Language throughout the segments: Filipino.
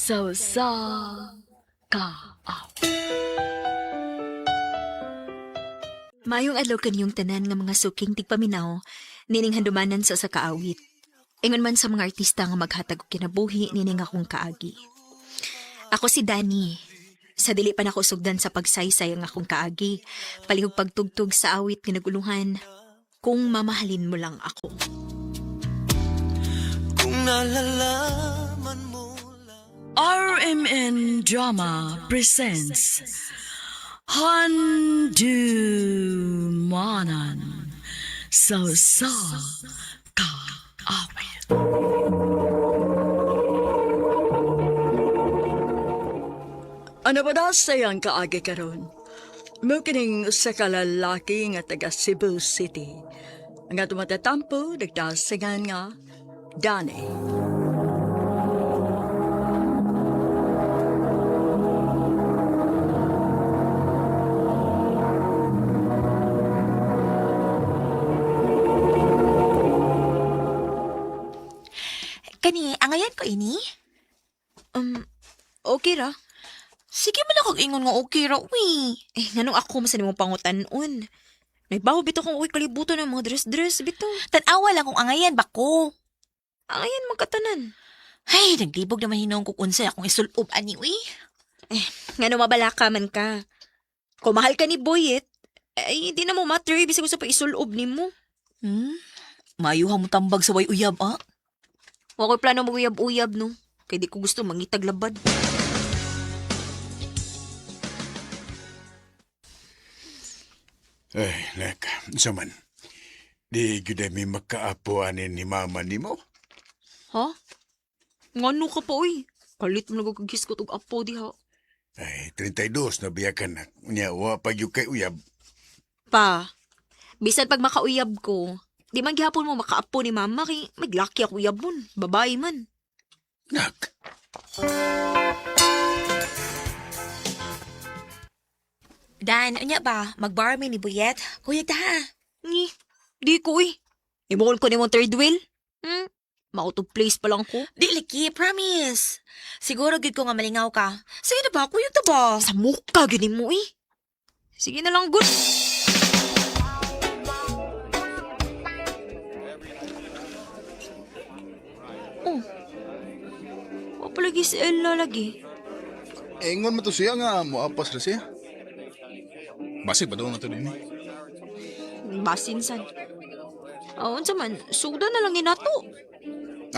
sa ka. Mayong adlaw kaniyong tanan nga mga suking tigpaminaw, nining handumanan sa kaawit. Ingon man sa mga artista nga maghatag og kinabuhi nining akong kaagi. Ako si Dani. Sa dili pa nako sugdan sa pagsaysay ang akong kaagi, palihog pagtugtog sa awit nga naguluhan, kung mamahalin mo lang ako. Kung nalalaman mo RMN Drama presents Handumanan sa kaawit. Ano ba na sayang kaagi karon? Mukining sa kalalaki nga taga Cebu City. Ang ato matatampo, nagdasingan nga, Dani. Kani, angayan ko ini? Okay ra. Sige man ako ingon nga okay ra, uy. Nganong ako masan mong pangutan-on. Nagbaho bito kong uy kalibuto ng mga dress-dress bito. Tanawa lang kung angayan bako. Ayan magkatanan. Ay, naglibog naman hinong kukunsay akong isulob ani, uy. Ngano mabalaka man ka. Kung mahal ka ni Boyet, ay hindi na mo matter bisag ko sa paisulob nimo. Mayuha mo tambag sa way uyab, ah. Wa ko'y plano mag-uyab-uyab, no? Kaya di ko gusto mangitag labad. Ay, Nek, saman. Di gyud mi makaapuanin ni mama nimo. Ha? Ngano ka pa, uy? Kalit mo nagkagiskot og apo diha. Ay, 32 na biya ka na. Unya, wa pa gyud kay uyab. Pa, bisan pag makauyab ko, di man gihapon mo makaapo ni mama kay maglaki ako uyab mon. Babae man. Nak, Dan, unya ba? Mag-barmy ni Buyet? Kuya ta ha. Ni, di ko, uy. Imol ko ni mong third wheel. Mautog place pa lang ko. Di liki, promise. Siguro gid ko nga malingaw ka. Sige na ba? Kuya ta ba? Sa mukha, ganin mo, uy. Sige na lang, good. Oh. Wa pa lagi si Ella lagi. Ingon mo to siya nga, muapas na siya. Basig ba daw na to din eh? Basin san. Unsa man, suda na lang ni nato.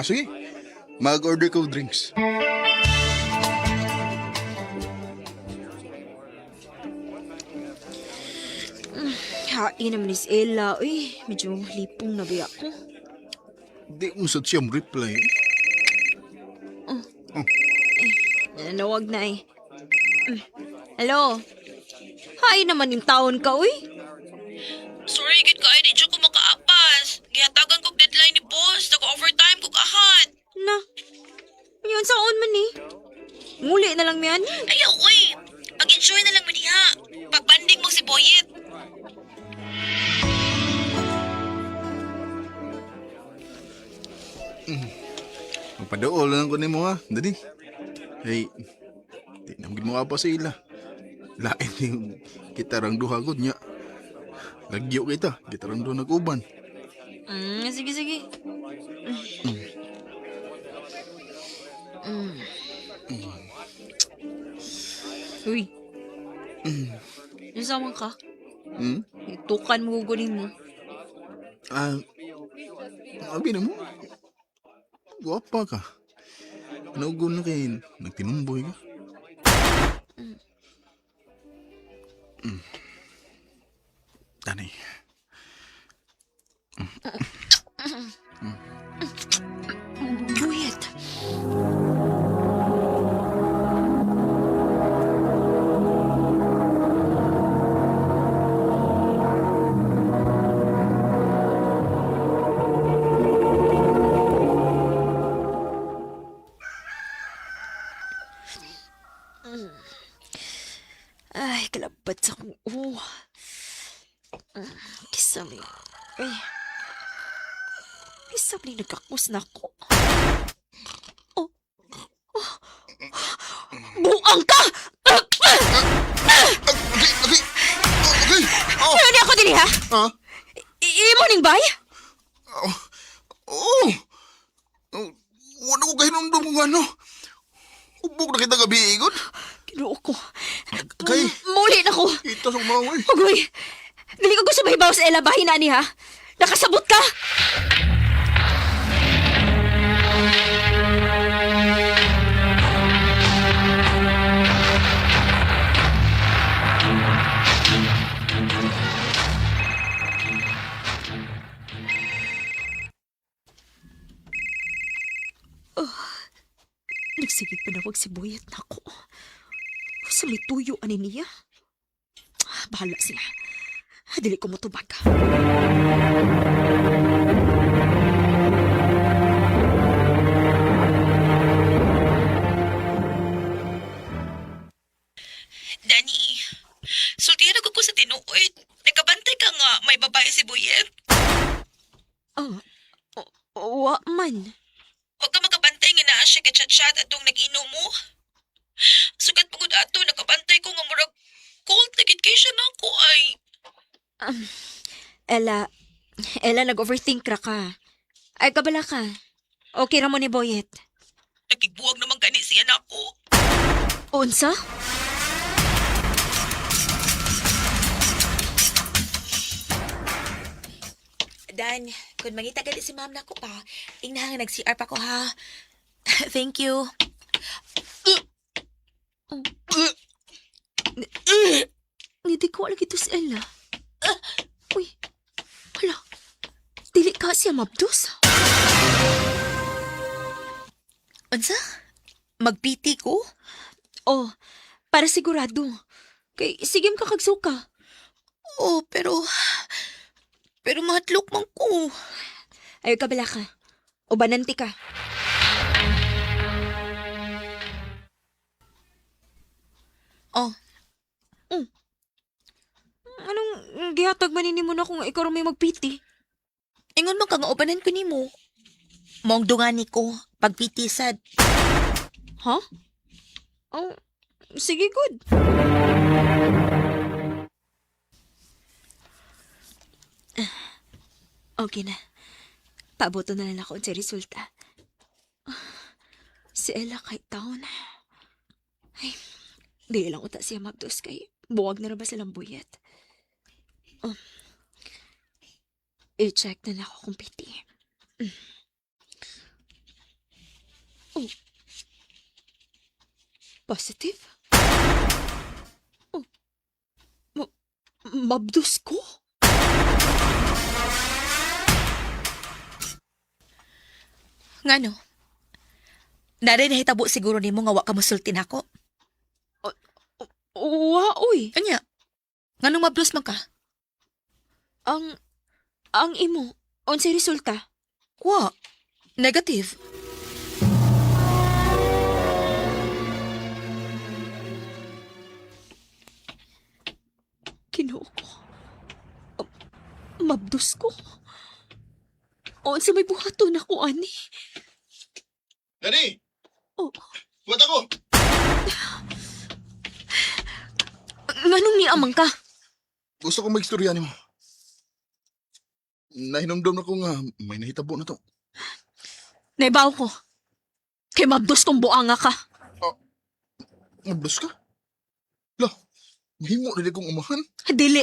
Sige. Mag-order ko drinks. Hain naman ni si Ella. Uy, medyo lipong na biya ko. Di usad siyang reply. Nanawag na eh. Hello? Hain naman yung taon ka, uy. Sorry, gid ka di ko makaapas. Gihatagan kog deadline ni boss. Nag-overtime kog ahat. Na, yun saon man eh. Muli na lang miyan. Ayaw, uy. Mag-enjoy na lang mo diha. Pagbanding mo si Boyet. Magpadool lang ko ni mo ha, dali. Hey, di naman mo apa sa ila. Lain yung gitarang duha ko niya. Lagyo kita, gitarang duha nag-uban. Sige, sige. Uy. Nasaman ka? Itukan mo gugunin mo. Abi na mo. Guwapa ka. Naugon na kayo, nagtinumboy ka. Dani. Buyet. Ay, kalabat sa kong kisami. Ay. Kisami, nagkakus na ako. Oh. buang ka! Okay, okay. Okay. Oh, Ano ni ako dili ha? ha? Imo ning bay? Oh. Oh. Wala ko kahinumdum kung ano. Ubog na kita gabi, Igod. Kinuo ko. Kay, Muli na ko. ito sa umaway. Ugoy, dili ko gusto mahibaw sa ela bahin na ni ha. Nakasabot ka. Nagsigig pa na wag si Buyat na ako. Sa may tuyo ani niya. Bahala siya. Dili ko motubag. Dani, sultihan ako ko sa tinuod. Nagkabantay ka nga may babae si Buyet. Wa man. Huwag ka makabantay nga naa siya kachat-chat atong nag-inom mo. Sugat pagod ato, nakabantay ko nga murag cold na gid kay siya na ako ay. Ella, nag-overthink ra ka. Ay, kabala ka. Okay ra mo ni Boyet. Nakigbuwag naman gani siya na ako. Unsa? Dan, kung mangita gali si ma'am na ko pa, ingnahan nag-CR pa ko ha. Thank you. Hindi ko lagi to si Ella. Uy, hala. Dili ka siya mabdos. Unsa? Magpiti ko? Oh, para sigurado. Kay, sigim ka kagsuka. Oh, pero mahatlok man ko. Ayaw kabala ka. Ubananti ka. Oh, Anong gihatag manini mo na kung ikaw rin may magpiti? ingon mo ka nga ubanan ko nimo. Mong dungani ko, pagpiti sad. Ha? Oh, sige, good. Okay na. Paaboto na lang ako sa resulta. Si Ella kahit taon. Ay, di lang uta siya mabdos kay buwag na rin ba silang buyet. I-check na lang ako kung piti. Oh. Positive? Oh. Mabdos ko? Ngano? Naday nahitabo siguro nimo nga wa ka mosulti nako. Wa, uy. Anya? Nganong mablos man ka? Ang imo, unsay resulta? Wa. Negative. Kinuo ko. Mabdos ko. Unsa may buhaton ako, ani? Dani! Oh, Buat ako! nganong ni amang ka? Gusto ko mag-istorya ni mo. Nahinumdum na ko nga may nahitabo na to. Naibaw ko. Kay mabdos kong buanga ka. Mablos ka? Lah, mahimo na di kong umahan. Dili.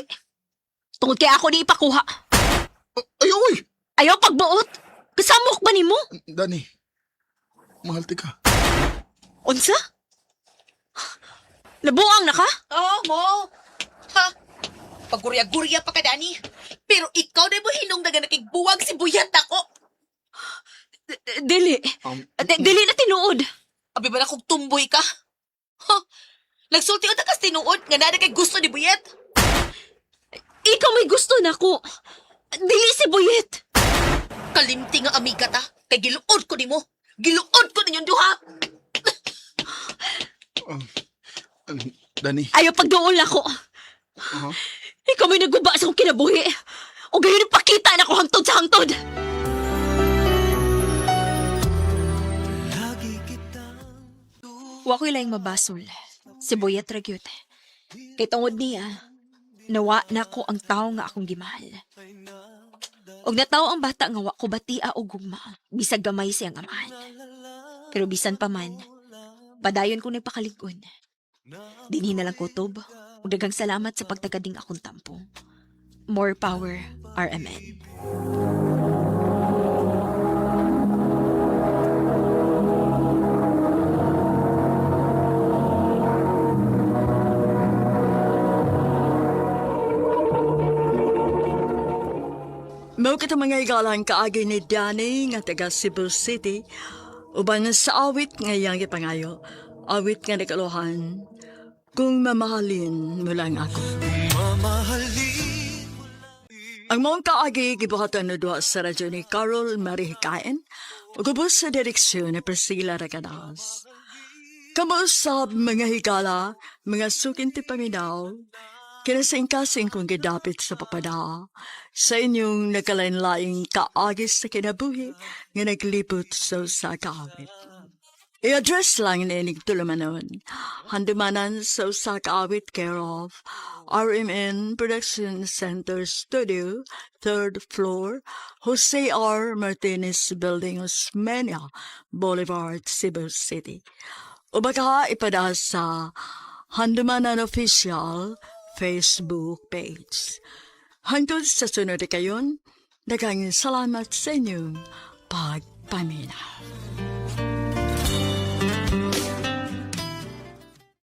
Tungod kay ako ni ipakuha. Ayaw, oy! Ayaw pagbuot. Kasamok ba ni mo? Dani, mahal ti ka. Unsa? Nabuang na ka? Oh, mo. Ha? Pagurya-gurya pa ka, Dani. Pero ikaw na mo hinungdagan na kigbuwag si Buyat ako. Dili. Dili na tinuod. Abi ba na kong tumboy ka? Ha? Nagsulti ka kas tinuod nga nada kay gusto ni Buyet. Ikaw may gusto na ko. Dili si Buyet. Kalimti nga amiga ta. Kay giluod ko nimo. Giluod ko ninyong duha. Dani, Ayaw pagduol ako. Ikaw may naguba sa akong kinabuhi. O gayon pakita na ko hangtod sa hangtod. lagi kita Wa ko'y laing mabasol. Si Buyat ragyot. Kay tungod niya, nawa na ko ang tao nga akong gimahal. Og nataw ang bata nga wa ko batia o gugma, bisag gamay siyang amahan. Pero bisan pa man, padayon ko nagpakalig-on. Dinhi na lang kutob, ug daghang salamat sa pagtagading akong tampo. More power, RMN. Mao kita mga igalang kaagi ni Danny nga taga Cebu City, uban sa awit nga iyang ipangayo, awit nga nakaluhan, kung mamahalin mo lang ako. Mamahalin Ang mong kaagi gibuhatan na duha sa radyo ni Carol Marie Hikain, ug ubos sa direksyon ni Priscilla Ragadas. Kamuusab mga higala, mga sukinti paminaw, kinasing-kasing kong gidapit sa papada, sa inyong nagkalain-laing kaagis sa kinabuhi nga naglipot sa kaawit. I-address lang na inig tulamanon. Handumanan sa usa kaawit care of RMN Production Center Studio, 3rd floor, Jose R. Martinez Building, Osmeña Boulevard, Cebu City. O baka ipada sa Handumanan Official Facebook page. Hangtod sa sunod kayon, daghang salamat sa inyong pagpaminaw.